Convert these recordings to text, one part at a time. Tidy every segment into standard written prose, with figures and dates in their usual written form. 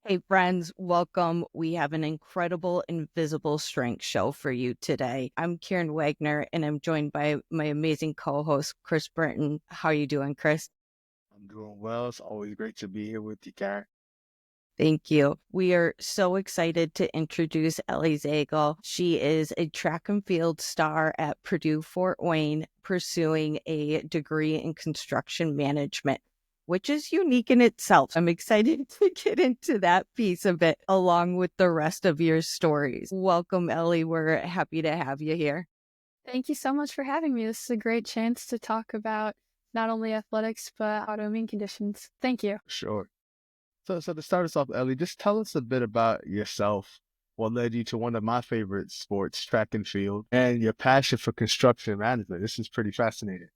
Hey, friends, welcome. We have an incredible Invisible Strength show for you today. I'm Karin Wagner, and I'm joined by my amazing co-host, Chris Burton. How are you doing, Chris? I'm doing well. It's always great to be here with you, Karen. Thank you. We are so excited to introduce Ellie Zagel. She is a track and field star at Purdue Fort Wayne, pursuing a degree in construction management, which is unique in itself. I'm excited to get into that piece of it along with the rest of your stories. Welcome, Ellie. We're happy to have you here. Thank you so much for having me. This is a great chance to talk about not only athletics, but autoimmune conditions. Thank you. Sure. So to start us off, Ellie, just tell us a bit about yourself. What led you to one of my favorite sports, track and field, and your passion for construction management. This is pretty fascinating.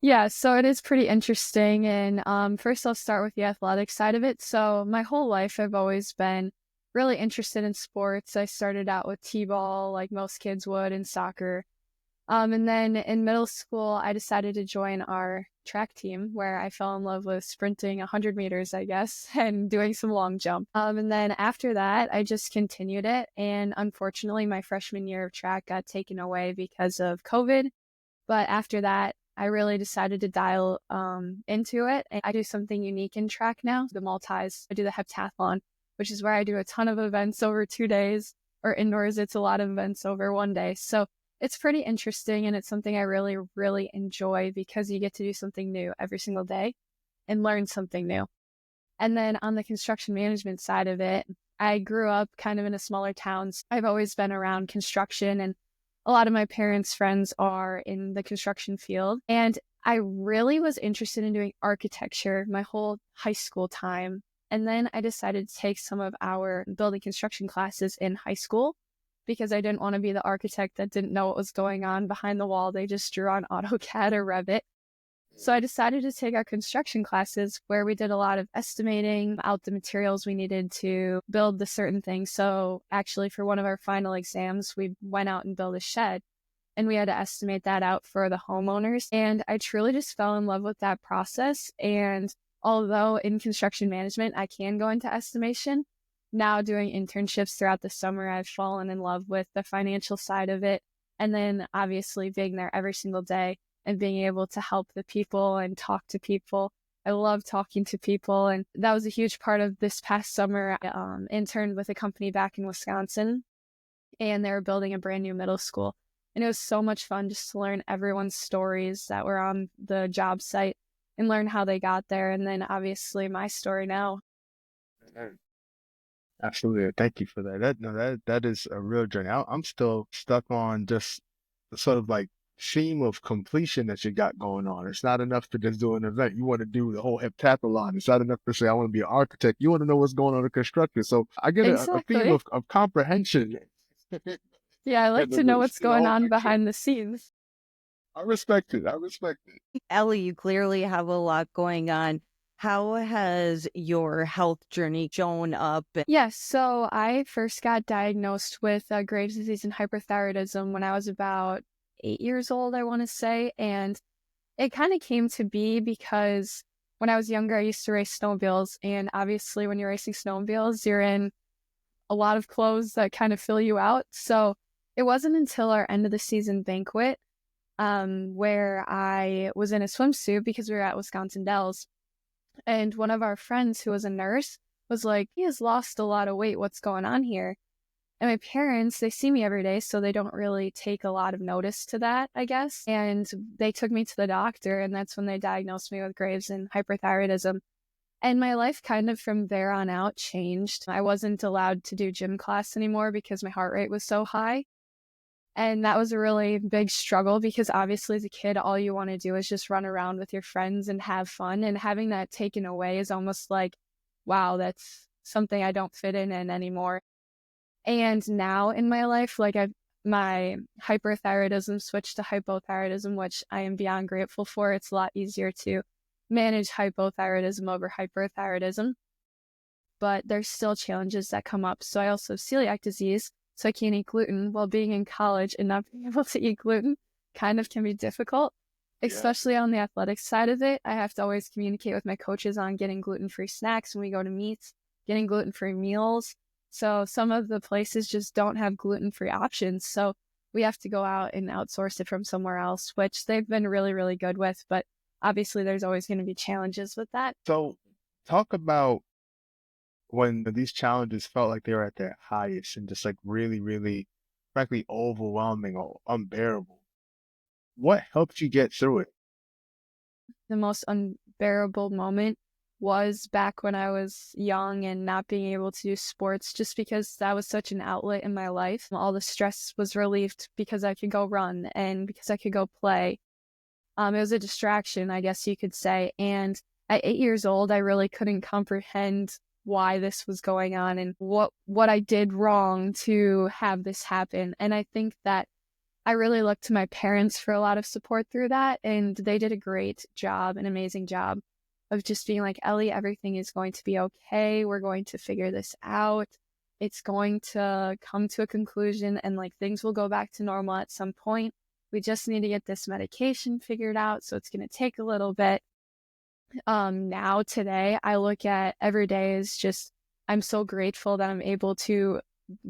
Yeah, so it is pretty interesting. And first, I'll start with the athletic side of it. So, my whole life, I've always been really interested in sports. I started out with t-ball, like most kids would, and soccer. And then in middle school, I decided to join our track team where I fell in love with sprinting 100 meters, I guess, and doing some long jump. And then after that, I just continued it. And unfortunately, my freshman year of track got taken away because of COVID. But after that, I really decided to dial into it. And I do something unique in track now, the multis. I do the heptathlon, which is where I do a ton of events over 2 days, or indoors, it's a lot of events over one day. So it's pretty interesting, and it's something I really, really enjoy because you get to do something new every single day and learn something new. And then on the construction management side of it, I grew up kind of in a smaller town. So I've always been around construction, and a lot of my parents' friends are in the construction field. And I really was interested in doing architecture my whole high school time. And then I decided to take some of our building construction classes in high school because I didn't want to be the architect that didn't know what was going on behind the wall. They just drew on AutoCAD or Revit. So I decided to take our construction classes where we did a lot of estimating out the materials we needed to build the certain things. So actually for one of our final exams, we went out and built a shed and we had to estimate that out for the homeowners. And I truly just fell in love with that process. And although in construction management, I can go into estimation, now doing internships throughout the summer, I've fallen in love with the financial side of it. And then obviously being there every single day and being able to help the people and talk to people. I love talking to people. And that was a huge part of this past summer. I interned with a company back in Wisconsin, and they were building a brand new middle school. And it was so much fun just to learn everyone's stories that were on the job site and learn how they got there. And then obviously my story now. Mhm. Absolutely. Thank you for that. That is a real journey. I'm still stuck on just the sort of like theme of completion that you got going on. It's not enough to just do an event. You want to do the whole heptathlon. It's not enough to say I want to be an architect. You want to know what's going on in construction. So I get a theme Exactly. of comprehension. Yeah, I like And to know what's see the going whole on picture. behind the scenes. I respect it. I respect it. Ellie, you clearly have a lot going on. How has your health journey shown up? Yes, so I first got diagnosed with Graves' disease and hyperthyroidism when I was about 8 years old, I want to say. And it kind of came to be because when I was younger, I used to race snowmobiles. And obviously, when you're racing snowmobiles, you're in a lot of clothes that kind of fill you out. So it wasn't until our end of the season banquet where I was in a swimsuit because we were at Wisconsin Dells. And one of our friends who was a nurse was like, he has lost a lot of weight. What's going on here? And my parents, they see me every day, so they don't really take a lot of notice to that, I guess. And they took me to the doctor, and that's when they diagnosed me with Graves' and hyperthyroidism. And my life kind of from there on out changed. I wasn't allowed to do gym class anymore because my heart rate was so high. And that was a really big struggle because obviously as a kid, all you want to do is just run around with your friends and have fun. And having that taken away is almost like, wow, that's something I don't fit in anymore. And now in my life, like my hyperthyroidism switched to hypothyroidism, which I am beyond grateful for. It's a lot easier to manage hypothyroidism over hyperthyroidism, but there's still challenges that come up. So I also have celiac disease, so I can't eat gluten. While being in college and not being able to eat gluten kind of can be difficult, Yeah. especially on the athletics side of it. I have to always communicate with my coaches on getting gluten-free snacks when we go to meets getting gluten-free meals. So some of the places just don't have gluten-free options. So we have to go out and outsource it from somewhere else, which they've been really, really good with. But obviously, there's always going to be challenges with that. So talk about when these challenges felt like they were at their highest and just like really, really, frankly, overwhelming or unbearable. What helped you get through it? The most unbearable moment was back when I was young and not being able to do sports, just because that was such an outlet in my life. All the stress was relieved because I could go run and because I could go play. It was a distraction, I guess you could say. And at 8 years old, I really couldn't comprehend why this was going on and what I did wrong to have this happen. And I think that I really looked to my parents for a lot of support through that. And they did a great job, an amazing job of just being like, Ellie, everything is going to be okay. We're going to figure this out. It's going to come to a conclusion and like things will go back to normal at some point. We just need to get this medication figured out. So it's going to take a little bit. Now today, I look at every day as just, I'm so grateful that I'm able to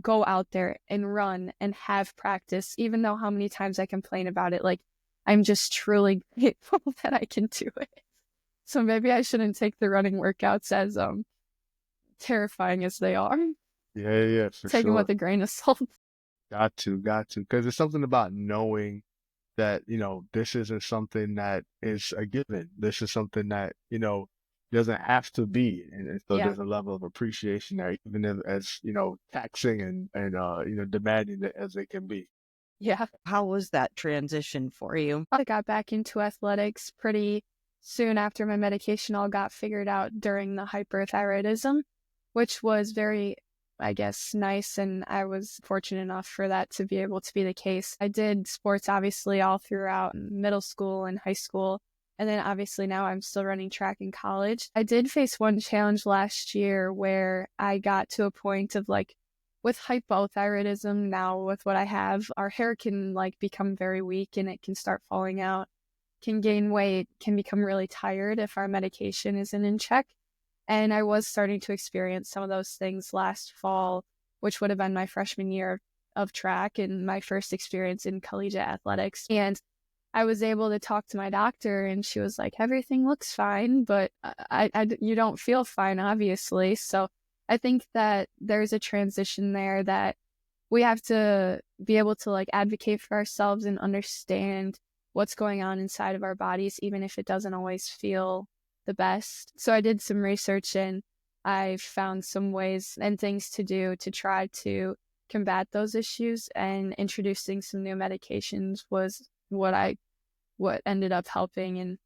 go out there and run and have practice, even though how many times I complain about it. Like, I'm just truly grateful that I can do it. So maybe I shouldn't take the running workouts as terrifying as they are. Yeah, for Take them sure. with a grain of salt. Got to. Because there's something about knowing that, this isn't something that is a given. This is something that, doesn't have to be. And so Yeah. there's a level of appreciation there, even if, as, taxing and demanding as it can be. Yeah. How was that transition for you? I got back into athletics pretty soon after my medication all got figured out during the hyperthyroidism, which was very, I guess, nice. And I was fortunate enough for that to be able to be the case. I did sports obviously all throughout middle school and high school. And then obviously now I'm still running track in college. I did face one challenge last year where I got to a point of like, with hypothyroidism now, with what I have, our hair can like become very weak and it can start falling out, can gain weight, can become really tired if our medication isn't in check. And I was starting to experience some of those things last fall, which would have been my freshman year of track and my first experience in collegiate athletics. And I was able to talk to my doctor and she was like, everything looks fine, but you don't feel fine, obviously. So I think that there's a transition there that we have to be able to like advocate for ourselves and understand what's going on inside of our bodies, even if it doesn't always feel the best. So I did some research and I found some ways and things to do to try to combat those issues, and introducing some new medications was what ended up helping, and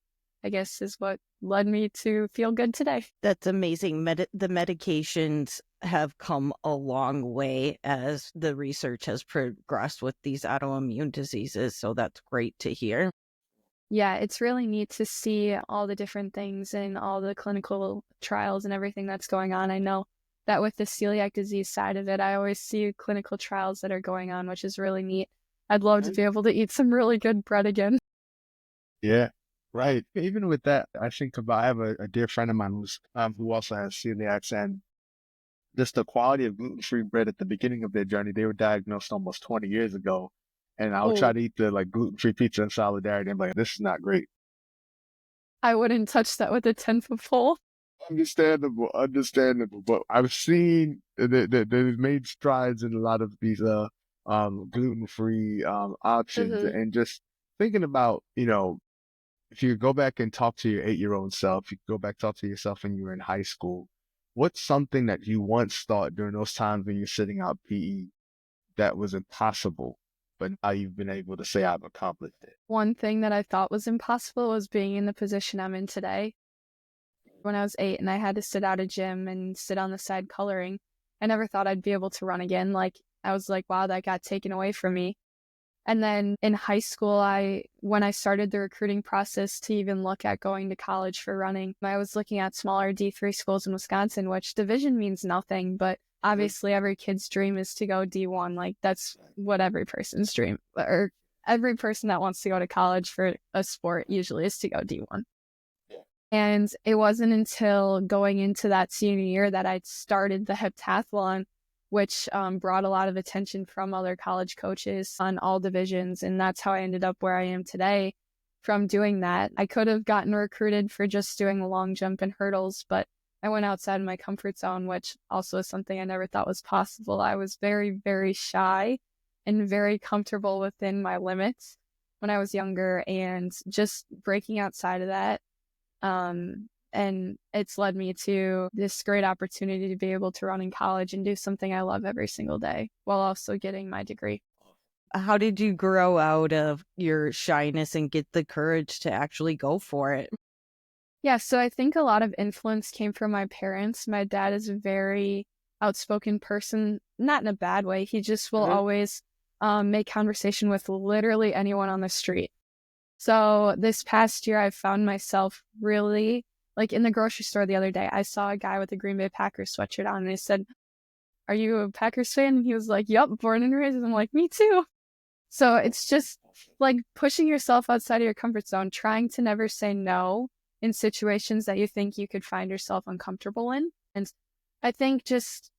I guess is what led me to feel good today. That's amazing. The medications have come a long way as the research has progressed with these autoimmune diseases. So that's great to hear. Yeah, it's really neat to see all the different things and all the clinical trials and everything that's going on. I know that with the celiac disease side of it, I always see clinical trials that are going on, which is really neat. I'd love to be able to eat some really good bread again. Yeah, right. Even with that, I think about, I have a dear friend of mine who also has celiac, and just the quality of gluten-free bread at the beginning of their journey. They were diagnosed almost 20 years ago, and I would try Oh, to eat the like gluten-free pizza in solidarity. I'm like, this is not great. I wouldn't touch that with a 10-foot pole. Understandable. But I've seen that they've made strides in a lot of these gluten-free options, Hmm. and just thinking about, if you go back and talk to your 8-year-old self, you go back talk to yourself when you were in high school, what's something that you once thought during those times when you're sitting out PE that was impossible, but now you've been able to say I've accomplished it? One thing that I thought was impossible was being in the position I'm in today. When I was 8 and I had to sit out a gym and sit on the side coloring, I never thought I'd be able to run again. Like, I was like, wow, that got taken away from me. And then in high school, when I started the recruiting process to even look at going to college for running, I was looking at smaller D3 schools in Wisconsin, which division means nothing, but obviously every kid's dream is to go D1. Like, that's what every person's dream, or every person that wants to go to college for a sport usually is to go D1. And it wasn't until going into that senior year that I started the heptathlon, which brought a lot of attention from other college coaches on all divisions. And that's how I ended up where I am today from doing that. I could have gotten recruited for just doing the long jump and hurdles, but I went outside of my comfort zone, which also is something I never thought was possible. I was very, very shy and very comfortable within my limits when I was younger, and just breaking outside of that. And it's led me to this great opportunity to be able to run in college and do something I love every single day while also getting my degree. How did you grow out of your shyness and get the courage to actually go for it? Yeah, so I think a lot of influence came from my parents. My dad is a very outspoken person, not in a bad way. He just will always make conversation with literally anyone on the street. So this past year, I found myself really, like in the grocery store the other day, I saw a guy with a Green Bay Packers sweatshirt on, and I said, "Are you a Packers fan?" And he was like, "Yup, born and raised." And I'm like, "Me too." So it's just like pushing yourself outside of your comfort zone, trying to never say no in situations that you think you could find yourself uncomfortable in. And I think just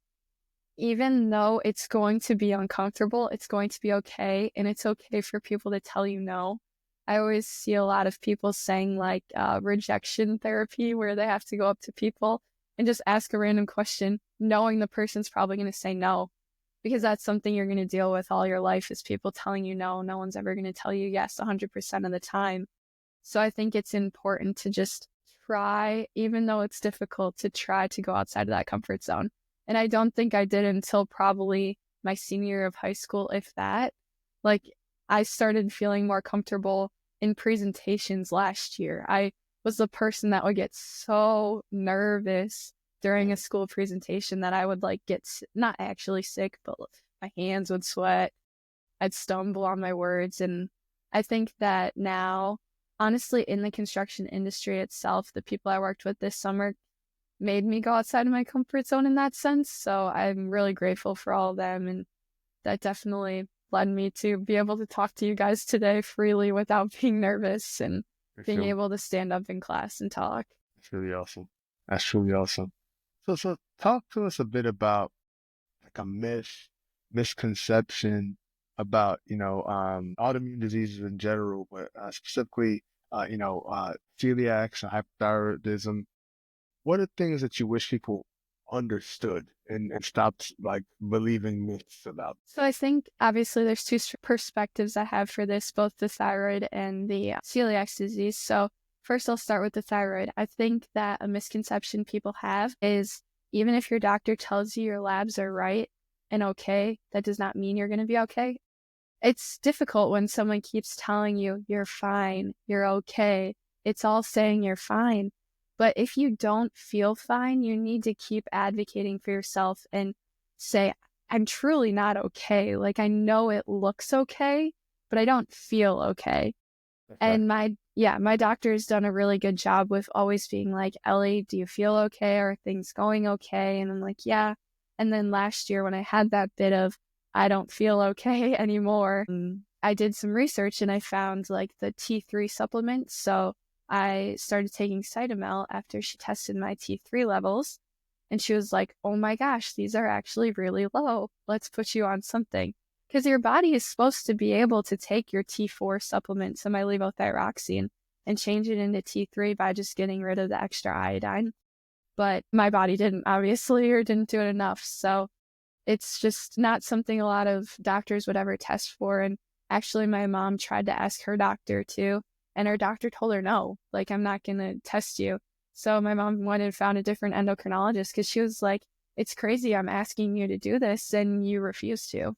even though it's going to be uncomfortable, it's going to be okay. And it's okay for people to tell you no. I always see a lot of people saying like rejection therapy, where they have to go up to people and just ask a random question, knowing the person's probably going to say no, because that's something you're going to deal with all your life, is people telling you no. No one's ever going to tell you yes 100% of the time. So I think it's important to just try, even though it's difficult, to try to go outside of that comfort zone. And I don't think I did until probably my senior year of high school, if that. Like, I started feeling more comfortable in presentations last year. I was the person that would get so nervous during a school presentation that I would like get not actually sick, but my hands would sweat. I'd stumble on my words. And I think that now, honestly, in the construction industry itself, the people I worked with this summer made me go outside of my comfort zone in that sense. So I'm really grateful for all of them. And that definitely led me to be able to talk to you guys today freely without being nervous, and being able to stand up in class and talk. That's really awesome. That's truly awesome. So talk to us a bit about like a misconception about, autoimmune diseases in general, but specifically, celiacs and hypothyroidism. What are things that you wish people understood and stopped like believing myths about? So I think obviously there's two perspectives I have for this, both the thyroid and the celiac disease. So first I'll start with the thyroid. I think that a misconception people have is, even if your doctor tells you your labs are right and okay, that does not mean you're going to be okay. It's difficult when someone keeps telling you you're fine, you're okay. It's all saying you're fine. But if you don't feel fine, you need to keep advocating for yourself and say, I'm truly not okay. Like, I know it looks okay, but I don't feel okay. And my doctor has done a really good job with always being like, Ellie, do you feel okay? Are things going okay? And I'm like, yeah. And then last year when I had that bit of, I don't feel okay anymore, I did some research and I found like the T3 supplement. So I started taking Cytomel after she tested my T3 levels. And she was like, oh my gosh, these are actually really low. Let's put you on something. Because your body is supposed to be able to take your T4 supplement, so my levothyroxine, and change it into T3 by just getting rid of the extra iodine. But my body didn't, obviously, or didn't do it enough. So it's just not something a lot of doctors would ever test for. And actually, my mom tried to ask her doctor too, and her doctor told her, no, like, I'm not going to test you. So my mom went and found a different endocrinologist, because she was like, it's crazy. I'm asking you to do this and you refuse to.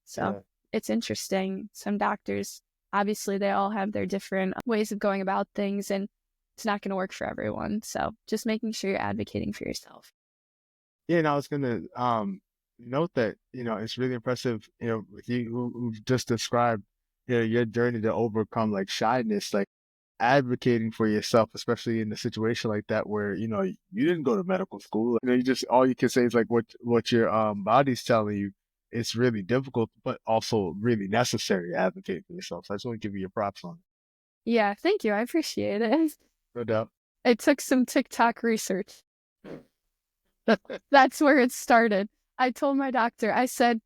So It's interesting. Some doctors, obviously, they all have their different ways of going about things, and it's not going to work for everyone. So just making sure you're advocating for yourself. Yeah, and I was gonna note that, it's really impressive, with you who've just described, your journey to overcome like shyness, like advocating for yourself, especially in a situation like that where, you didn't go to medical school. You just, all you can say is like what your body's telling you. It's really difficult, but also really necessary to advocate for yourself. So I just want to give you your props on it. Yeah, thank you. I appreciate it. No doubt. I took some TikTok research. That's where it started. I told my doctor, I said,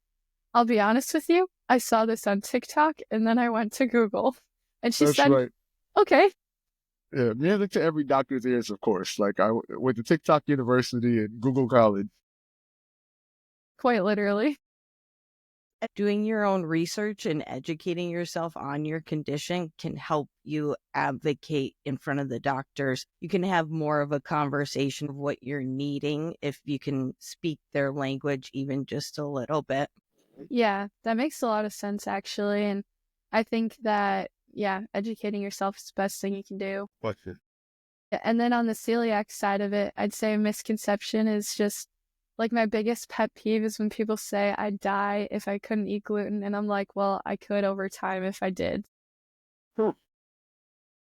I'll be honest with you, I saw this on TikTok and then I went to Google. And she That's said, right. okay, Yeah, music to every doctor's ears, of course. Like I went to TikTok University and Google College. quite literally. Doing your own research and educating yourself on your condition can help you advocate in front of the doctors. You can have more of a conversation of what you're needing if you can speak their language even just a little bit. Yeah, that makes a lot of sense actually. And I think that, yeah, educating yourself is the best thing you can do. What's it? And then on the celiac side of it, I'd say a misconception is just like my biggest pet peeve is when people say I'd die if I couldn't eat gluten. And I'm like, well, I could over time if I did. Hmm.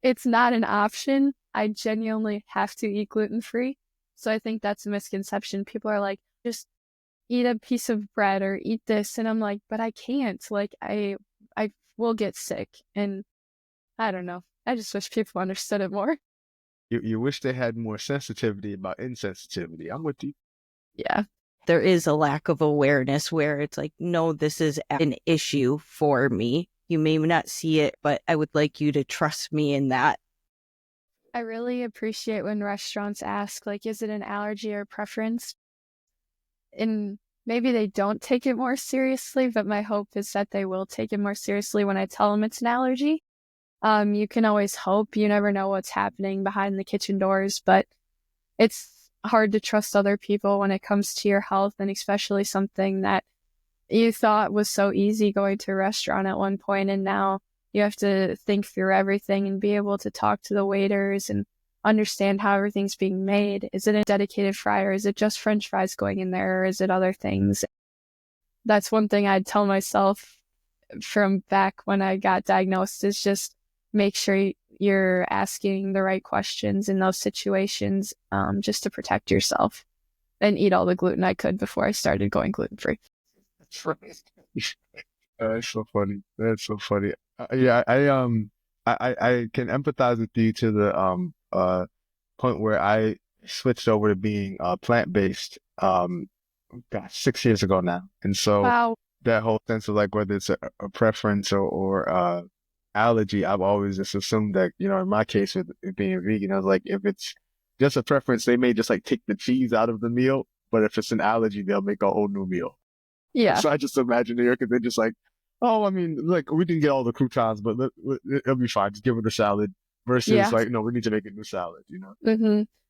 It's not an option. I genuinely have to eat gluten free. So I think that's a misconception. People are like, just eat a piece of bread or eat this. And I'm like, but I can't. Like, I will get sick. And I don't know. I just wish people understood it more. You wish they had more sensitivity about insensitivity. I'm with you. Yeah. There is a lack of awareness where it's like, no, this is an issue for me. You may not see it, but I would like you to trust me in that. I really appreciate when restaurants ask, like, is it an allergy or preference? And maybe they don't take it more seriously, but my hope is that they will take it more seriously when I tell them it's an allergy. You can always hope. You never know what's happening behind the kitchen doors, but it's hard to trust other people when it comes to your health, and especially something that you thought was so easy going to a restaurant at one point, and now you have to think through everything and be able to talk to the waiters and understand how everything's being made. Is it a dedicated fryer? Is it just French fries going in there? Or is it other things? That's one thing I'd tell myself from back when I got diagnosed is just make sure you're asking the right questions in those situations, just to protect yourself, and eat all the gluten I could before I started going gluten-free. That's right. That's so funny. That's so funny. Yeah, I can empathize with you to the point where I switched over to being plant-based gosh, 6 years ago now. And so Wow. that whole sense of like whether it's a preference or allergy, I've always just assumed that, in my case with it being vegan, I was like, if it's just a preference, they may just like take the cheese out of the meal, but if it's an allergy, they'll make a whole new meal. Yeah. So I just imagine New Yorkers, they're just like, oh, I mean, like, we didn't get all the croutons, but it'll be fine. Just give it a salad versus Yeah. like, no, we need to make a new salad,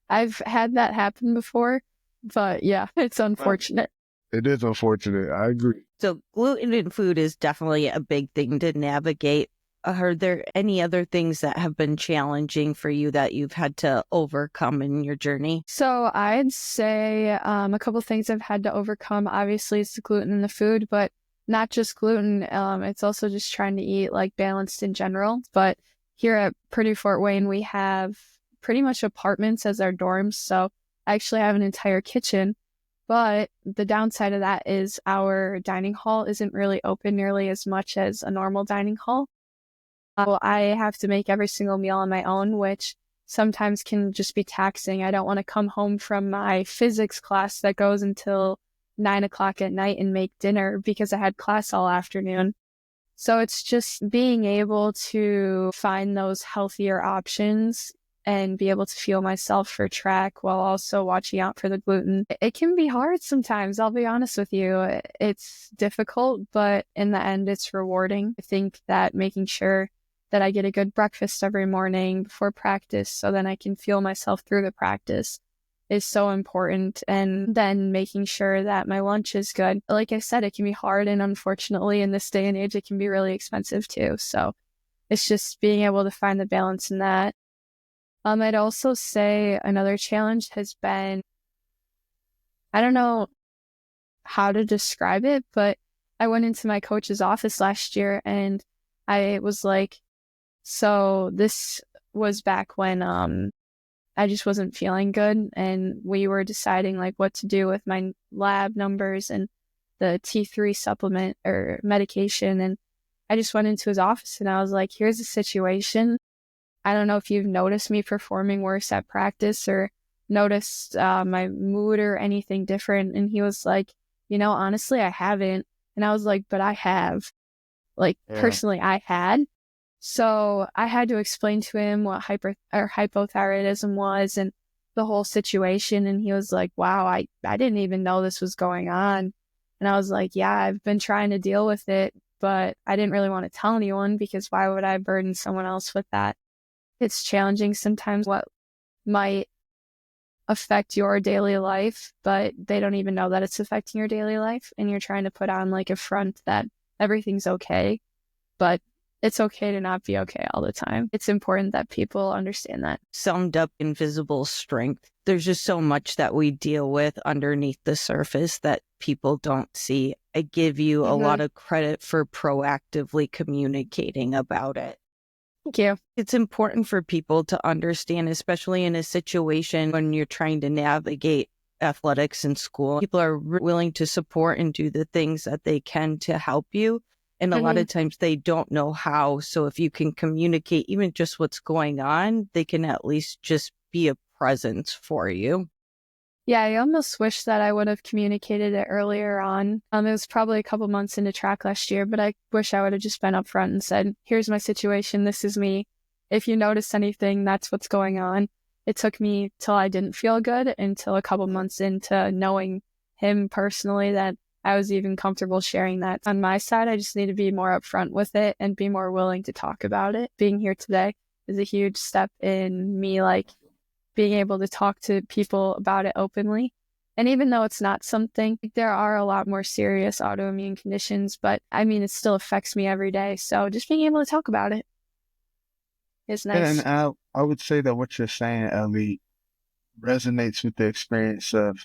I've had that happen before, but yeah, it's unfortunate. It is unfortunate. I agree. So gluten in food is definitely a big thing to navigate. Are there any other things that have been challenging for you that you've had to overcome in your journey? So I'd say a couple things I've had to overcome. Obviously, it's the gluten in the food, but not just gluten. It's also just trying to eat like balanced in general. But here at Purdue Fort Wayne, we have pretty much apartments as our dorms. So I actually have an entire kitchen. But the downside of that is our dining hall isn't really open nearly as much as a normal dining hall. I have to make every single meal on my own, which sometimes can just be taxing. I don't want to come home from my physics class that goes until 9 o'clock at night and make dinner because I had class all afternoon. So it's just being able to find those healthier options and be able to fuel myself for track while also watching out for the gluten. It can be hard sometimes, I'll be honest with you. It's difficult, but in the end, it's rewarding. I think that making sure that I get a good breakfast every morning before practice so then I can fuel myself through the practice is so important. And then making sure that my lunch is good. Like I said, it can be hard, and unfortunately in this day and age, it can be really expensive too. So it's just being able to find the balance in that. I'd also say another challenge has been, I don't know how to describe it, but I went into my coach's office last year and I was like, so this was back when I just wasn't feeling good, and we were deciding like what to do with my lab numbers and the T3 supplement or medication. And I just went into his office and I was like, here's the situation. I don't know if you've noticed me performing worse at practice or noticed my mood or anything different. And he was like, honestly, I haven't. And I was like, but I have. Like, Yeah. personally, I had. So I had to explain to him what hypothyroidism was and the whole situation. And he was like, wow, I didn't even know this was going on. And I was like, yeah, I've been trying to deal with it, but I didn't really want to tell anyone because why would I burden someone else with that? It's challenging sometimes what might affect your daily life, but they don't even know that it's affecting your daily life. And you're trying to put on like a front that everything's okay, but it's okay to not be okay all the time. It's important that people understand that. Summed up invisible strength. There's just so much that we deal with underneath the surface that people don't see. I give you a lot of credit for proactively communicating about it. Thank you. It's important for people to understand, especially in a situation when you're trying to navigate athletics in school. People are willing to support and do the things that they can to help you. And a lot of times they don't know how. So if you can communicate even just what's going on, they can at least just be a presence for you. Yeah, I almost wish that I would have communicated it earlier on. It was probably a couple months into track last year, but I wish I would have just been upfront and said, here's my situation. This is me. If you notice anything, that's what's going on. It took me till I didn't feel good until a couple months into knowing him personally that I was even comfortable sharing that. On my side, I just need to be more upfront with it and be more willing to talk about it. Being here today is a huge step in me, like, being able to talk to people about it openly. And even though it's not something, there are a lot more serious autoimmune conditions, but I mean, it still affects me every day. So just being able to talk about it is nice. And I would say that what you're saying, Ellie, resonates with the experience of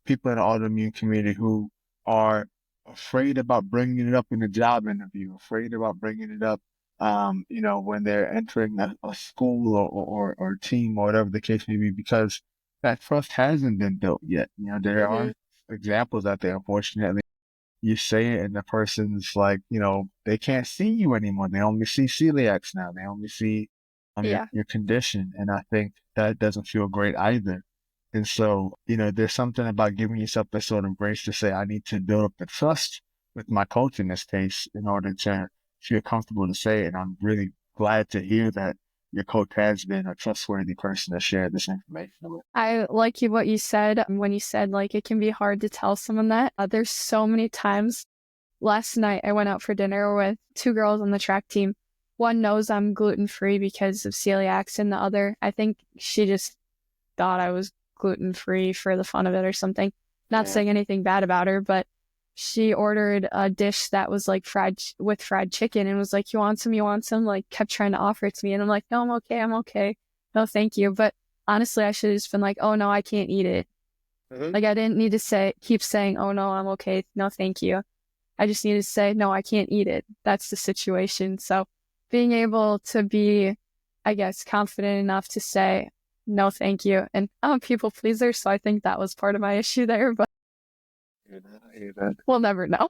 people in the autoimmune community who are afraid about bringing it up in a job interview, afraid about bringing it up, when they're entering a school or team or whatever the case may be, because that trust hasn't been built yet. There are examples out there, unfortunately. You say it and the person's like, they can't see you anymore. They only see celiacs now. They only see your condition. And I think that doesn't feel great either. And so, there's something about giving yourself that sort of grace to say, I need to build up the trust with my coach in this case in order to feel comfortable to say it. And I'm really glad to hear that your coach has been a trustworthy person to share this information with. I like what you said when you said, like, it can be hard to tell someone that. There's so many times. Last night, I went out for dinner with two girls on the track team. One knows I'm gluten-free because of celiacs, and the other, I think she just thought I was gluten-free for the fun of it or something. Not saying anything bad about her, but she ordered a dish that was like fried chicken and was like, you want some? Like, kept trying to offer it to me. And I'm like, no, I'm okay. No, thank you. But honestly, I should have just been like, oh no, I can't eat it. Like, I didn't need to keep saying, oh no, I'm okay. No, thank you. I just needed to say, no, I can't eat it. That's the situation. So being able to be, I guess, confident enough to say, no, thank you. And I'm a people pleaser, so I think that was part of my issue there, but I hear that. we'll never know.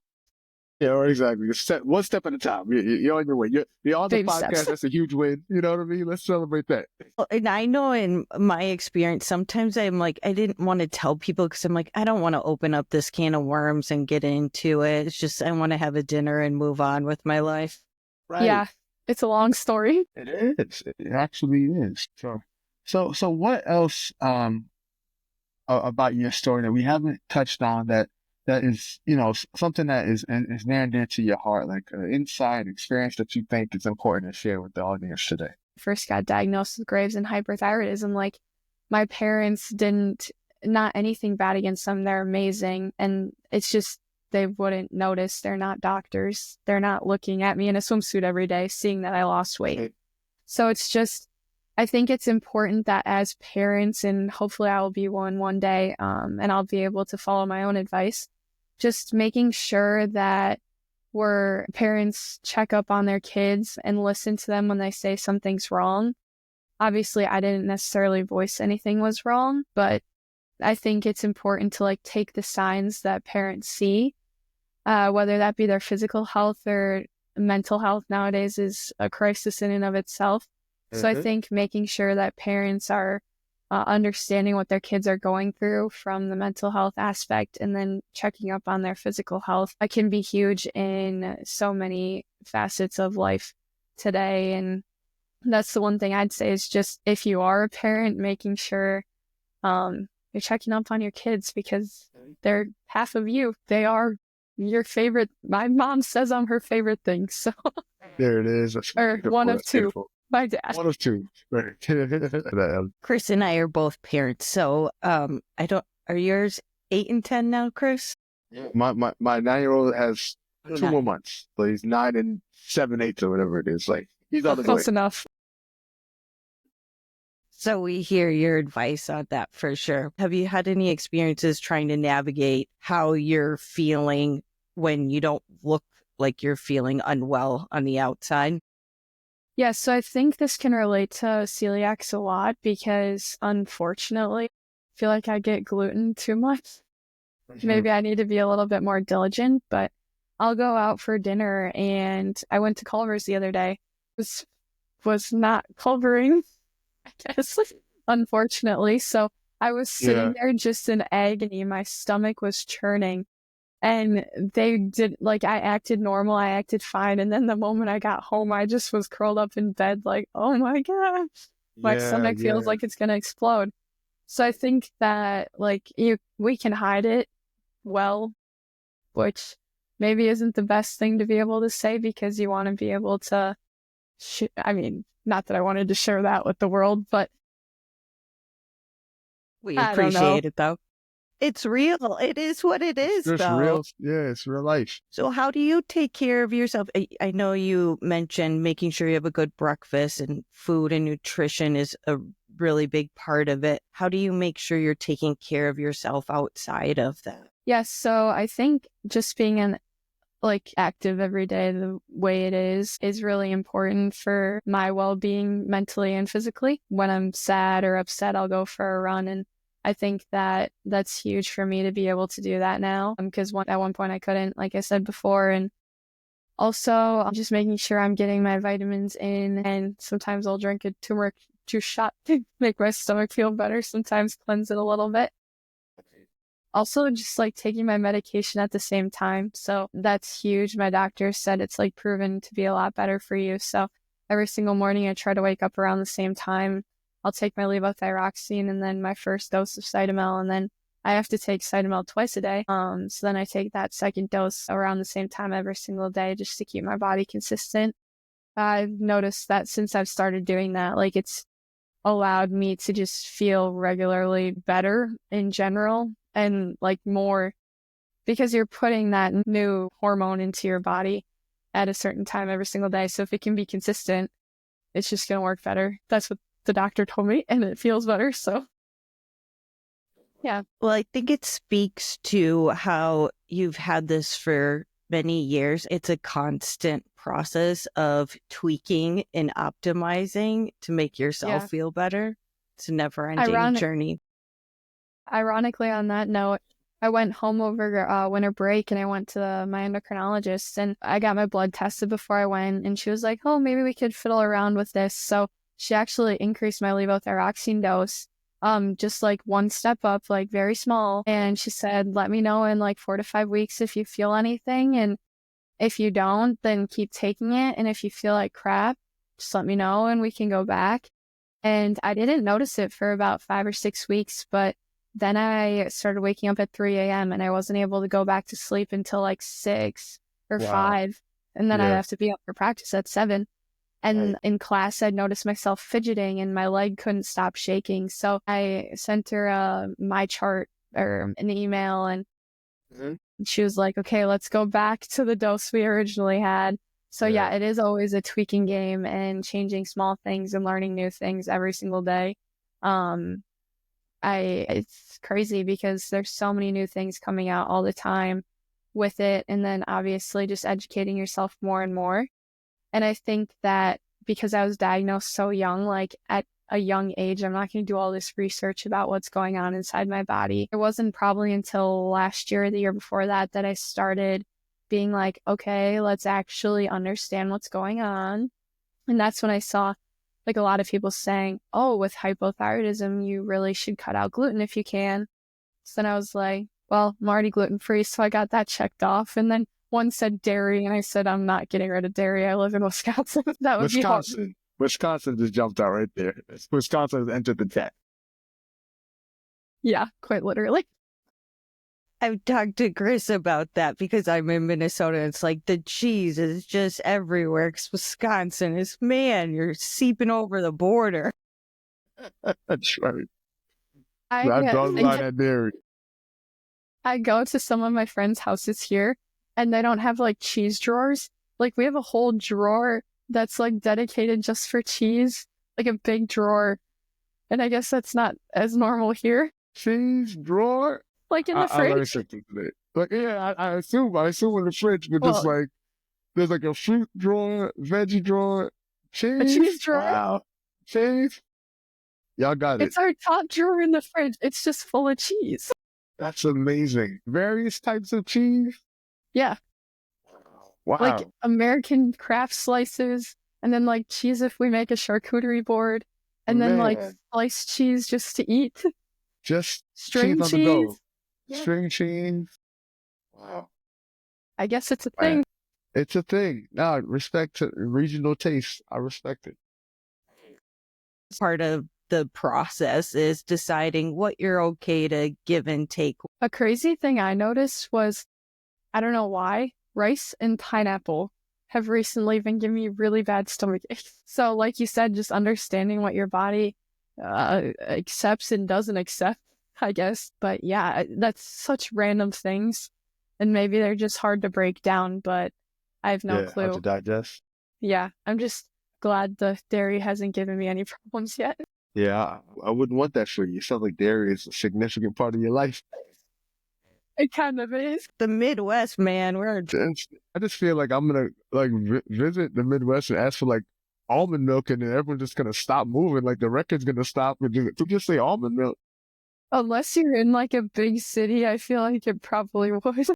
Yeah, exactly. One step at a time. You're on your way. You're on the Baby podcast. steps. That's a huge win. You know what I mean? Let's celebrate that. Well, and I know in my experience, sometimes I'm like, I didn't want to tell people because I'm like, I don't want to open up this can of worms and get into it. It's just, I want to have a dinner and move on with my life. Right. Yeah, it's a long story. It is. It actually is. So what else about your story that we haven't touched on that is, something that is near and dear to your heart, like an insight, experience that you think is important to share with the audience today? First got diagnosed with Graves and hyperthyroidism. Like, my parents not anything bad against them. They're amazing. And it's just, they wouldn't notice. They're not doctors. They're not looking at me in a swimsuit every day, seeing that I lost weight. So it's just, I think it's important that as parents, and hopefully I will be one day, and I'll be able to follow my own advice, just making sure that parents check up on their kids and listen to them when they say something's wrong. Obviously, I didn't necessarily voice anything was wrong, but I think it's important to take the signs that parents see, whether that be their physical health or mental health nowadays is a crisis in and of itself. So I Mhm. think making sure that parents are understanding what their kids are going through from the mental health aspect and then checking up on their physical health can be huge in so many facets of life today. And that's the one thing I'd say is just if you are a parent, making sure you're checking up on your kids because they're half of you. They are your favorite. My mom says I'm her favorite thing. So, There it is. That's or one beautiful. of That's two. beautiful. My dad. One of two. Right. That, Chris and I are both parents, so I don't. Are yours 8 and 10 now, Chris? my 9-year-old has 2 more Nine. months, so he's 9 and 7/8 or whatever it is. Like he's on his way. Close enough. So we hear your advice on that for sure. Have you had any experiences trying to navigate how you're feeling when you don't look like you're feeling unwell on the outside? Yeah, so I think this can relate to celiacs a lot because unfortunately, I feel like I get gluten too much. Maybe I need to be a little bit more diligent, but I'll go out for dinner and I went to Culver's the other day. Was not Culvering, I guess, unfortunately. So I was Yeah. sitting there just in agony. My stomach was churning. And they did, like, I acted normal, I acted fine. And then the moment I got home, I just was curled up in bed, like, oh my gosh, my Yeah. stomach feels Yeah. like it's going to explode. So I think that, like, we can hide it well, which maybe isn't the best thing to be able to say because you want to be able to, I mean, not that I wanted to share that with the world, but We I don't know. appreciate it though. It's real. It is what it It's is just though. real. Yeah. It's real life. So how do you take care of yourself? I know you mentioned making sure you have a good breakfast, and food and nutrition is a really big part of it. How do you make sure you're taking care of yourself outside of that? Yes, so I think just being active every day the way it is really important for my well-being mentally and physically. When I'm sad or upset, I'll go for a run, and I think that that's huge for me to be able to do that now because at one point I couldn't, like I said before. And also I'm just making sure I'm getting my vitamins in, and sometimes I'll drink a turmeric juice shot to make my stomach feel better, sometimes cleanse it a little bit. Also, just like taking my medication at the same time. So that's huge. My doctor said it's like proven to be a lot better for you. So every single morning I try to wake up around the same time. I'll take my levothyroxine and then my first dose of Cytomel, and then I have to take Cytomel twice a day. So then I take that second dose around the same time every single day just to keep my body consistent. I've noticed that since I've started doing that, like it's allowed me to just feel regularly better in general and like more because you're putting that new hormone into your body at a certain time every single day. So if it can be consistent, it's just going to work better. That's what the doctor told me, and it feels better. So yeah. Well, I think it speaks to how you've had this for many years. It's a constant process of tweaking and optimizing to make yourself Yeah. feel better. It's a never-ending Ironic, journey. Ironically, on that note, I went home over winter break and I went to my endocrinologist and I got my blood tested before I went, and she was like, oh, maybe we could fiddle around with this. So she actually increased my levothyroxine dose, just like one step up, like very small. And she said, let me know in like 4 to 5 weeks if you feel anything. And if you don't, then keep taking it. And if you feel like crap, just let me know and we can go back. And I didn't notice it for about 5 or 6 weeks, but then I started waking up at 3 a.m. and I wasn't able to go back to sleep until like 6 or Wow. 5. And then I'd Yeah. have to be up for practice at 7. And Right. in class, I'd noticed myself fidgeting and my leg couldn't stop shaking. So I sent her my chart or an email, and Mhm. she was like, okay, let's go back to the dose we originally had. So yeah, Yeah. it is always a tweaking game and changing small things and learning new things every single day. Um, it's crazy because there's so many new things coming out all the time with it. And then obviously just educating yourself more and more. And I think that because I was diagnosed so young, like at a young age, I'm not going to do all this research about what's going on inside my body. It wasn't probably until last year or the year before that that I started being like, okay, let's actually understand what's going on. And that's when I saw like a lot of people saying, oh, with hypothyroidism, you really should cut out gluten if you can. So then I was like, well, I'm already gluten-free, so I got that checked off. And then one said dairy, and I said, I'm not getting rid of dairy. I live in Wisconsin. That would be hard. Wisconsin just jumped out right there. Wisconsin has entered the chat. Yeah, quite literally. I've talked to Chris about that because I'm in Minnesota. It's like the cheese is just everywhere. 'Cause Wisconsin is, man, you're seeping over the border. That's right. I I draw the line at dairy. I go to some of my friends' houses here, and they don't have like cheese drawers. Like we have a whole drawer that's like dedicated just for cheese, like a big drawer. And I guess that's not as normal here. Cheese drawer? Like in the I learned fridge. something today. Like, yeah, I assume in the fridge, but just Well, like, there's like a fruit drawer, veggie drawer, a cheese. cheese drawer. Wow. Cheese. Y'all got it. It's our top drawer in the fridge. It's just full of cheese. That's amazing. Various types of cheese. Yeah. Wow. Like American craft slices, and then like cheese if we make a charcuterie board, and then like Man. sliced cheese just to eat. Just String cheese on the go. cheese. Yeah. String cheese. Wow. I guess it's a Man. thing. It's a thing. Now, respect to regional taste. I respect it. Part of the process is deciding what you're okay to give and take. A crazy thing I noticed was, I don't know why, rice and pineapple have recently been giving me really bad stomach aches. So like you said, just understanding what your body accepts and doesn't accept, I guess. But yeah, that's such random things. And maybe they're just hard to break down, but I have no Hard clue. to digest. Yeah, I'm just glad the dairy hasn't given me any problems yet. Yeah, I wouldn't want that for you. It sounds like dairy is a significant part of your life. It kind of is. The Midwest, man, I just feel like I'm gonna like visit the Midwest and ask for like almond milk, and then everyone's just gonna stop moving. Like the record's gonna stop and just say almond milk. Unless you're in like a big city, I feel like it probably would.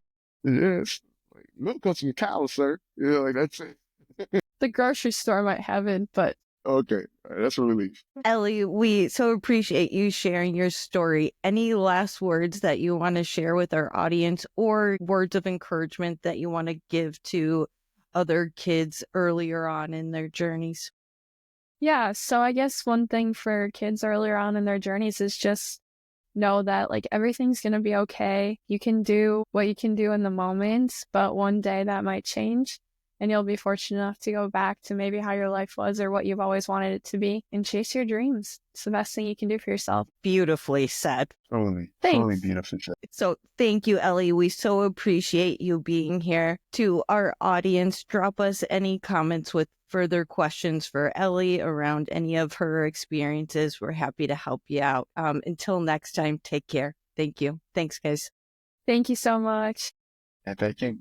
Yes, like, milk comes from cows, sir. Yeah, like that's it. The grocery store might have it, but Okay, all right, that's a relief. Ellie, we so appreciate you sharing your story. Any last words that you want to share with our audience, or words of encouragement that you want to give to other kids earlier on in their journeys? yeah, so I guess one thing for kids earlier on in their journeys is just know that like everything's going to be okay. You can do what you can do in the moment, but one day that might change. And you'll be fortunate enough to go back to maybe how your life was or what you've always wanted it to be and chase your dreams. It's the best thing you can do for yourself. Beautifully said. Totally Thanks. beautiful. So thank you, Ellie. We so appreciate you being here. To our audience, drop us any comments with further questions for Ellie around any of her experiences. We're happy to help you out. Until next time, take care. Thank you. Thanks, guys. Thank you so much. And thank you.